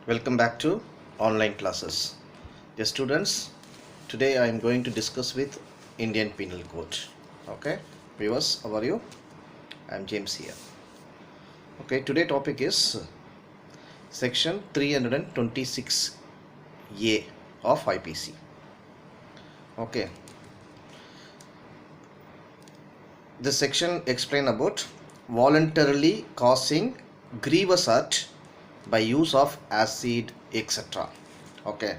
Welcome back to online classes. Dear students, today I am going to discuss with Indian Penal Code. Okay, viewers, how are you? I am James here. Okay, today topic is section 326A of IPC. Okay, this section explain about voluntarily causing grievous hurt by use of acid, etc. Okay,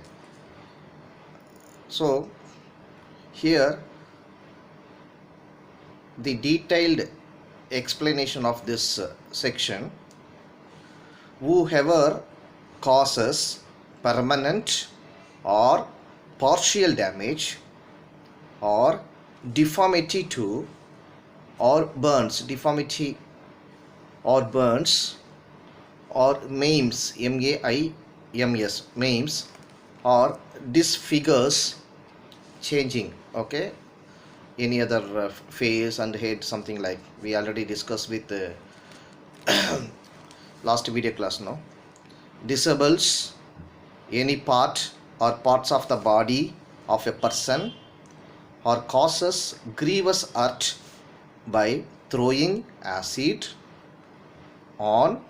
so here the detailed explanation of this section: whoever causes permanent or partial damage or deformity to or burns or maims, M-A-I-M-S, maims or disfigures, changing, okay, any other face and head, something like we already discussed with the last video class. No, disables any part or parts of the body of a person or causes grievous hurt by throwing acid on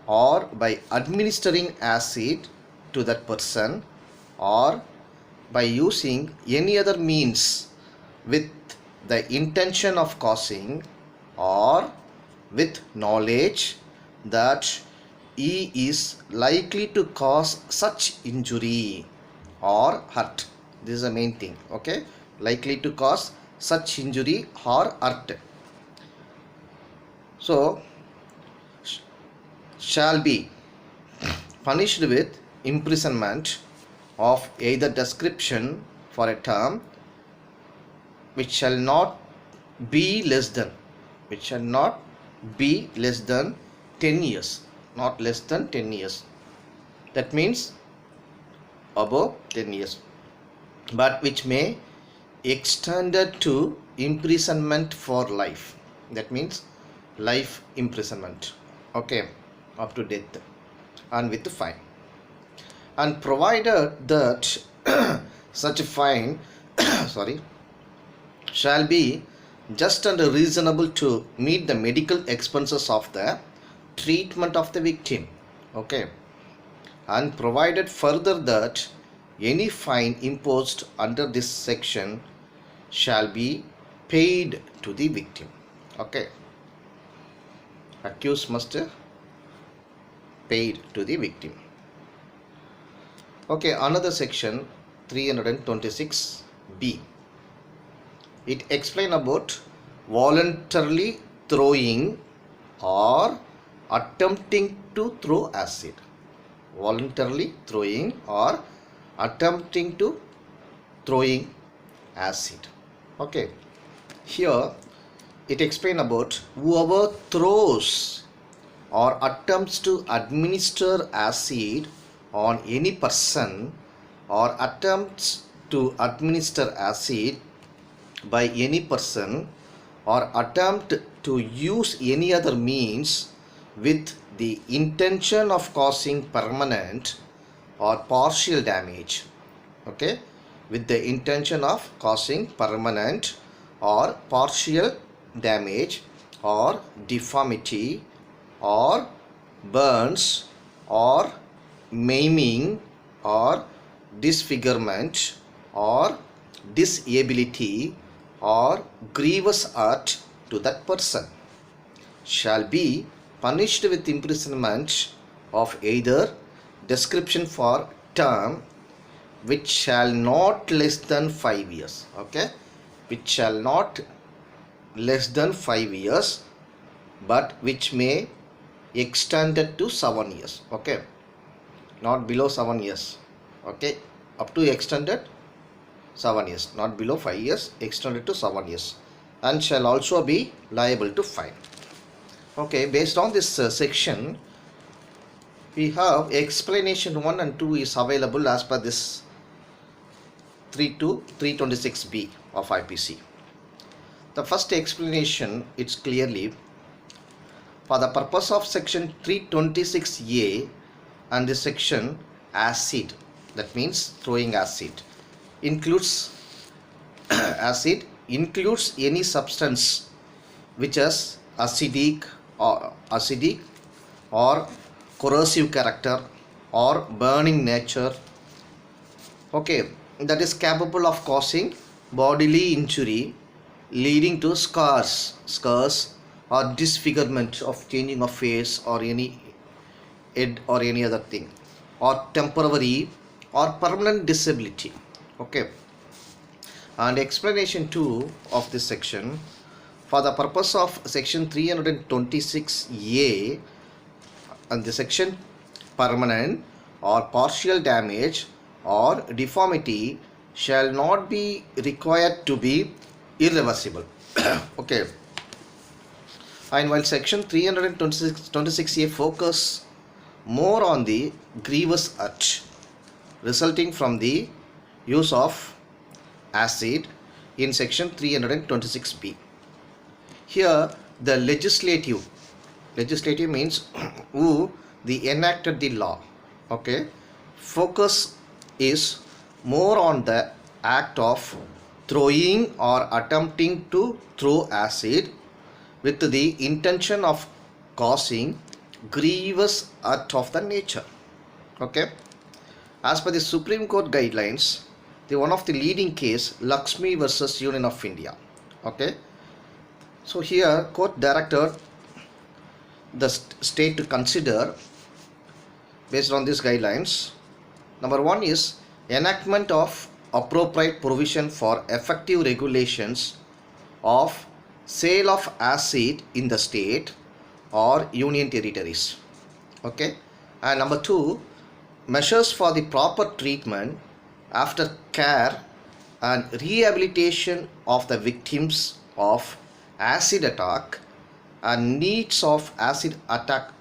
or by administering acid to that person or by using any other means with the intention of causing or with knowledge that he is likely to cause such injury or hurt. This is the main thing. Okay, likely to cause such injury or hurt. So shall be punished with imprisonment of either description for a term which shall not be less than 10 years, not less than 10 years. That means above 10 years, but which may extended to imprisonment for life. That means life imprisonment. Okay, up to death and with the fine, and provided that such a fine shall be just and reasonable to meet the medical expenses of the treatment of the victim. Okay, and provided further that any fine imposed under this section shall be paid to the victim. Okay, accused must paid to the victim. Okay, another section 326B. It explain about voluntarily throwing or attempting to throw acid. Voluntarily throwing or attempting to throwing acid. Okay, here it explain about whoever throws or attempts to administer acid on any person or attempts to administer acid by any person or attempt to use any other means with the intention of causing permanent or partial damage. Okay, with the intention of causing permanent or partial damage or deformity or burns or maiming or disfigurement or disability or grievous hurt to that person shall be punished with imprisonment of either description for term which shall not less than 5 years. Okay, which shall not less than 5 years, but which may extended to 7 years. Okay, not below 7 years. Okay, up to extended 7 years, not below 5 years, extended to 7 years, and shall also be liable to fine. Okay, based on this section we have explanation 1 and 2 is available as per this 326B of IPC. The first explanation, it's clearly For the purpose of section 326A And this section acid, that means throwing acid, includes acid includes any substance which is acidic or corrosive character or burning nature, okay, that is capable of causing bodily injury leading to scars or disfigurement of changing of face or any head or any other thing, or temporary or permanent disability. Okay, and explanation 2 of this section: for the purpose of section 326A, and the section, permanent or partial damage or deformity shall not be required to be irreversible. Okay, and while section 326A focus more on the grievous hurt resulting from the use of acid in section 326B. Here the legislative means who the enacted the law, okay, focus is more on the act of throwing or attempting to throw acid with the intention of causing grievous hurt of the nature. Okay, as per the Supreme Court guidelines, the one of the leading case, Lakshmi versus Union of India. Okay, so here court directed the state to consider based on these guidelines. Number one is enactment of appropriate provision for effective regulations of sale of acid in the state or union territories. Okay, and number two, measures for the proper treatment after care and rehabilitation of the victims of acid attack and needs of acid attack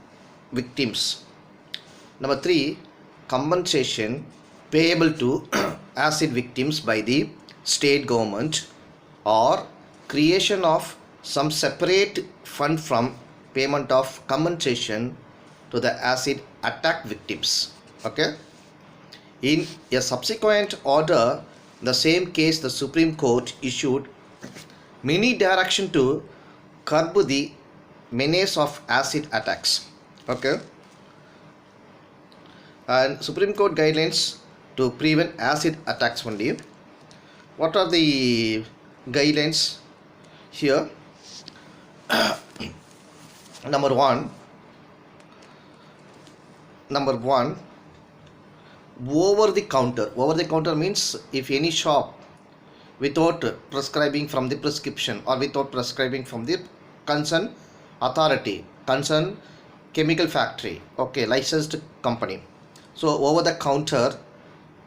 victims. Number three, compensation payable to acid victims by the state government or creation of some separate fund from payment of compensation to the acid attack victims. Okay, in a subsequent order, the same case, the Supreme Court issued many direction to curb the menace of acid attacks. Okay, and Supreme Court guidelines to prevent acid attacks only. What are the guidelines here? Number one, over the counter means if any shop without prescribing from the prescription or without prescribing from the concerned authority, concerned chemical factory, okay, licensed company, so over the counter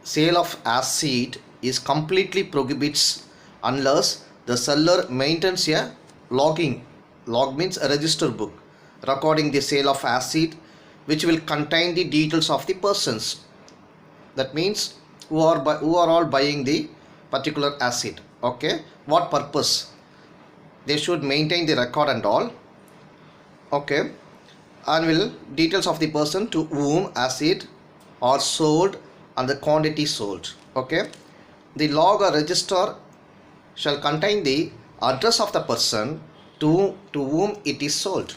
sale of acid is completely prohibits unless the seller maintains a log means a register book recording the sale of acid, which will contain the details of the persons, that means who are all buying the particular acid, okay, what purpose, they should maintain the record and all, okay, and will details of the person to whom acid are sold and the quantity sold. Okay, the log or register shall contain the address of the person to whom it is sold.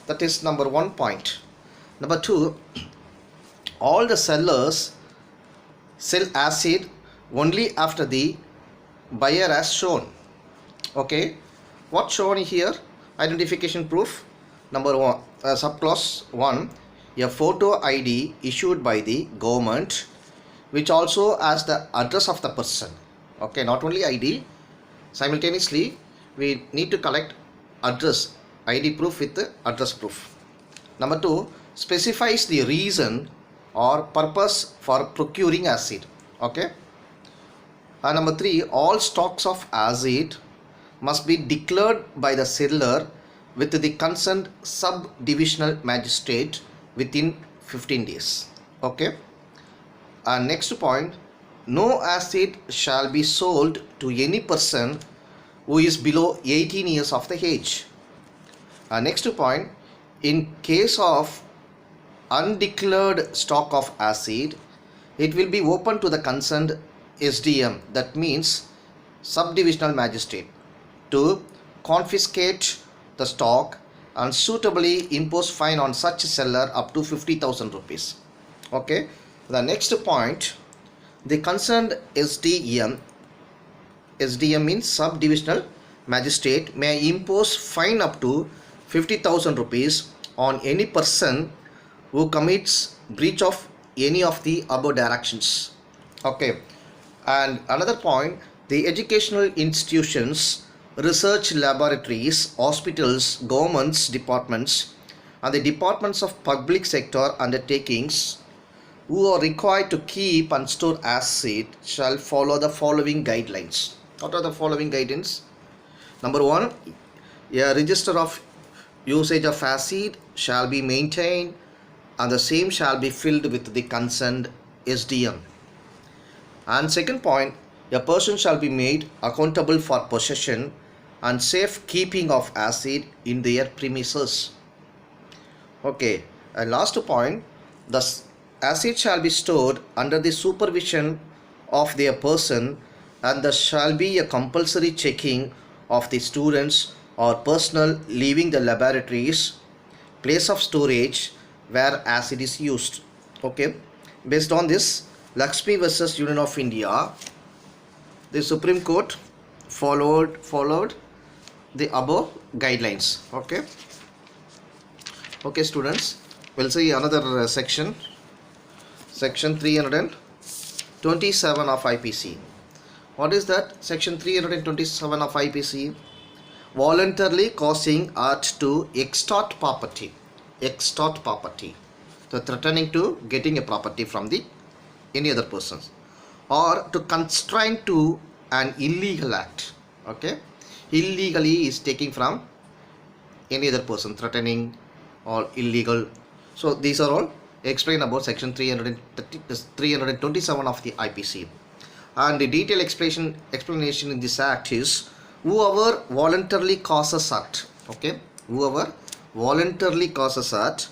That is number one point. Number two, all the sellers sell acid only after the buyer has shown. Okay, what shown here? Identification proof. Number one, subclause 1, a photo ID issued by the government which also has the address of the person. Okay, not only ID, simultaneously we need to collect address, ID proof with the address proof. Number 2, specifies the reason or purpose for procuring acid. Okay, and number 3, all stocks of acid must be declared by the seller with the concerned sub-divisional magistrate within 15 days. Okay, and next point, no acid shall be sold to any person who is below 18 years of the age. Next point, in case of undeclared stock of acid, it will be open to the concerned SDM, that means subdivisional magistrate, to confiscate the stock and suitably impose fine on such seller up to 50,000 rupees. Okay, the next point, the concerned SDM means subdivisional magistrate, may impose fine up to 50,000 rupees on any person who commits breach of any of the above directions. Okay, and another point, the educational institutions, research laboratories, hospitals, governments departments, and the departments of public sector undertakings who are required to keep and store acid shall follow the following guidelines. What are the following guidelines? Number 1, a register of usage of acid shall be maintained and the same shall be filled with the concerned SDM. And second point, a person shall be made accountable for possession and safe keeping of acid in their premises. Okay, and last point, the acid shall be stored under the supervision of their person, and there shall be a compulsory checking of the students or personnel leaving the laboratories, place of storage where acid is used. Okay, based on this, Lakshmi versus Union of India, the Supreme Court followed the above guidelines. Okay students, we'll see another section 327 of IPC. What is that? Section 327 of IPC, voluntarily causing art to extort property, so threatening to getting a property from the any other persons, or to constrain to an illegal act. Okay, illegally is taking from any other person, threatening or illegal. So these are all explained about section 327 of the IPC, and the detailed explanation in this act is whoever voluntarily causes act. Okay, whoever voluntarily causes act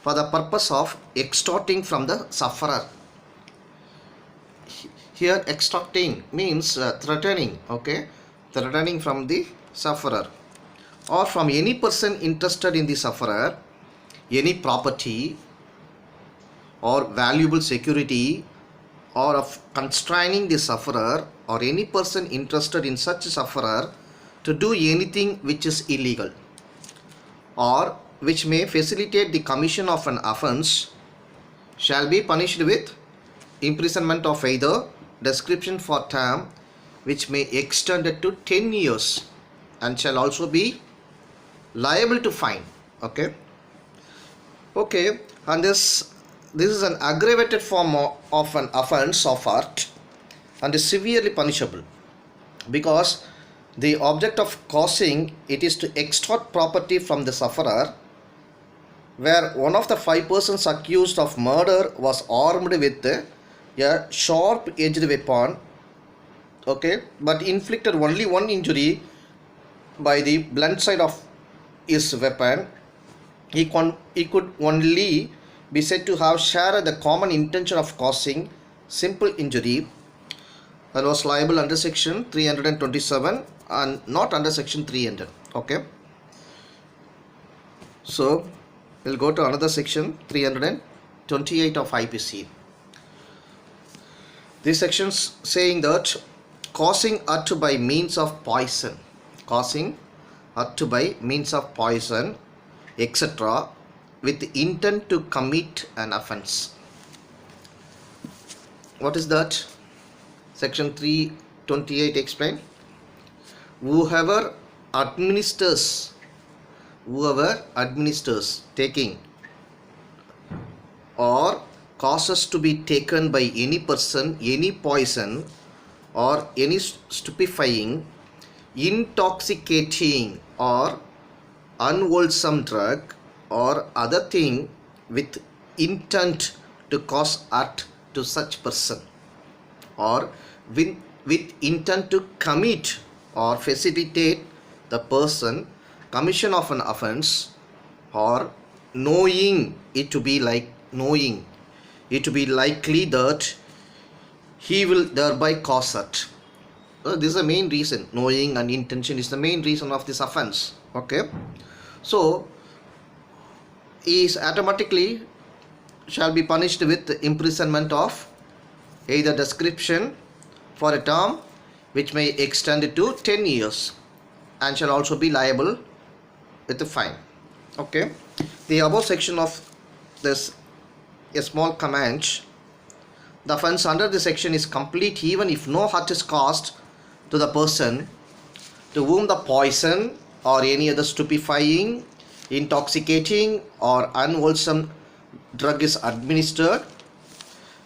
for the purpose of extorting from the sufferer. Here extorting means threatening. Okay, threatening from the sufferer or from any person interested in the sufferer any property or valuable security, or of constraining the sufferer or any person interested in such sufferer to do anything which is illegal or which may facilitate the commission of an offence, shall be punished with imprisonment of either description for term which may extend it to 10 years and shall also be liable to fine. Okay, and this is an aggravated form of an offence of art and is severely punishable, because the object of causing it is to extort property from the sufferer, where one of the 5 persons accused of murder was armed with a sharp edged weapon, okay, but inflicted only one injury by the blunt side of his weapon, he could only be said to have shared the common intention of causing simple injury, and was liable under section 327 and not under section 300. Okay, so we'll go to another section 328 of IPC. This section saying that causing hurt by means of poison, etc., with the intent to commit an offence. What is that? Section 328 explain. Whoever administers taking or causes to be taken by any person any poison or any stupefying, intoxicating or unwholesome drug or other thing with intent to cause hurt to such person, or with intent to commit or facilitate the person commission of an offence, or knowing it to be like knowing it to be likely that he will thereby cause that. This is the main reason. Knowing and intention is the main reason of this offense. Okay, so he is automatically shall be punished with imprisonment of either description for a term which may extend to 10 years and shall also be liable with a fine. Okay, the above section of this a small command. The offense under this section is complete even if no hurt is caused to the person to whom the poison or any other stupefying, intoxicating or unwholesome drug is administered.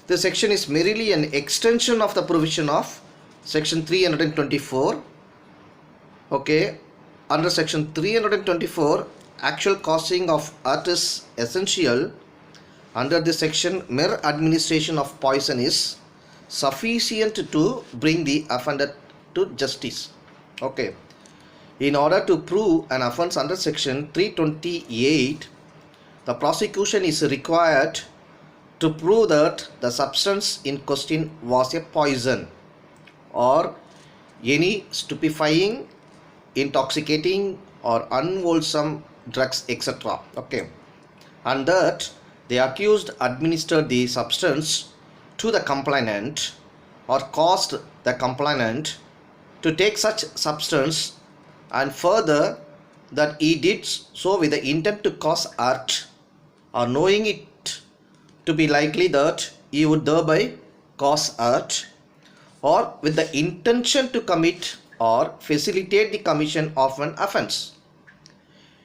This section is merely an extension of the provision of section 324. Okay, under section 324, actual causing of hurt is essential. Under this section, mere administration of poison is sufficient to bring the offender to justice. Okay, in order to prove an offense under section 328, the prosecution is required to prove that the substance in question was a poison or any stupefying, intoxicating or unwholesome drugs, etc. Okay, and that the accused administered the substance to the complainant or caused the complainant to take such substance, and further that he did so with the intent to cause hurt or knowing it to be likely that he would thereby cause hurt, or with the intention to commit or facilitate the commission of an offense.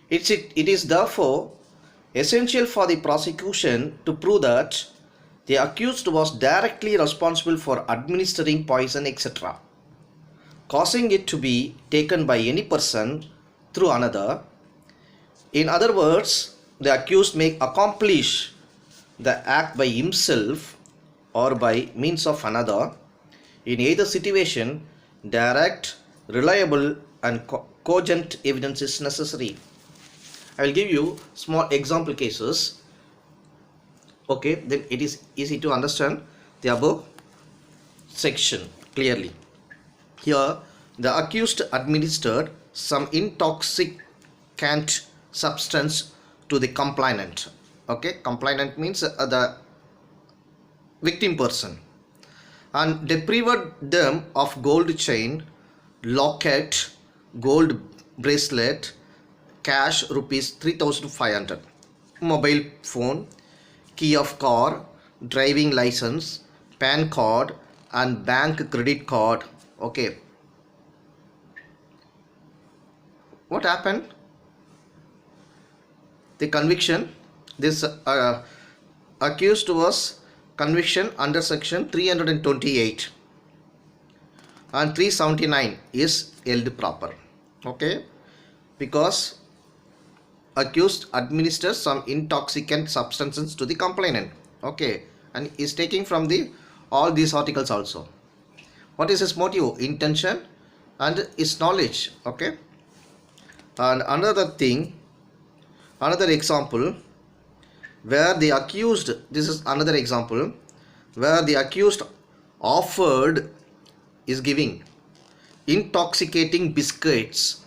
It is therefore essential for the prosecution to prove that the accused was directly responsible for administering poison, etc., causing it to be taken by any person through another. In other words, the accused may accomplish the act by himself or by means of another. In either situation, direct, reliable and cogent evidence is necessary. I will give you small example cases. Okay, then it is easy to understand the above section clearly. Here, the accused administered some intoxicant substance to the complainant. Okay, complainant means the victim person, and deprived them of gold chain, locket, gold bracelet, cash rupees 3,500, mobile phone, key of car, driving license, PAN card and bank credit card. Okay, what happened? The conviction, this accused was conviction under section 328 and 379 is held proper. Okay, because accused administers some intoxicant substances to the complainant. Okay, and is taking from the all these articles also. What is his motive, intention and his knowledge? Okay, and another thing, another example where the accused, this is another example where the accused offered, is giving intoxicating biscuits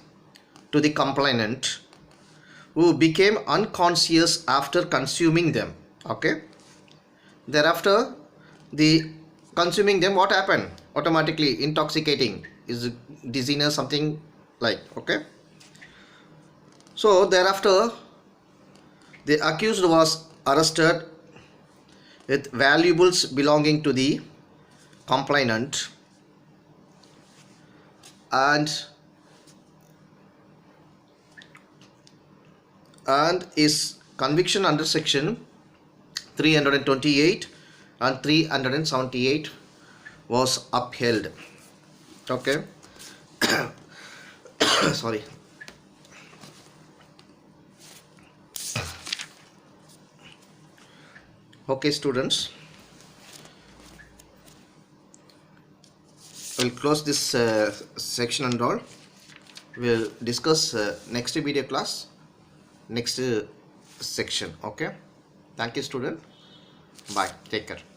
to the complainant who became unconscious after consuming them. Okay, thereafter the consuming them, what happened? Automatically intoxicating, is dizziness, something like. Okay, so thereafter the accused was arrested with valuables belonging to the complainant, and his conviction under section 328 and 378 was upheld. Okay, sorry. Okay, students, we'll close this section and all. We'll discuss next video class, next section. Okay, thank you, student. Bye. Take care.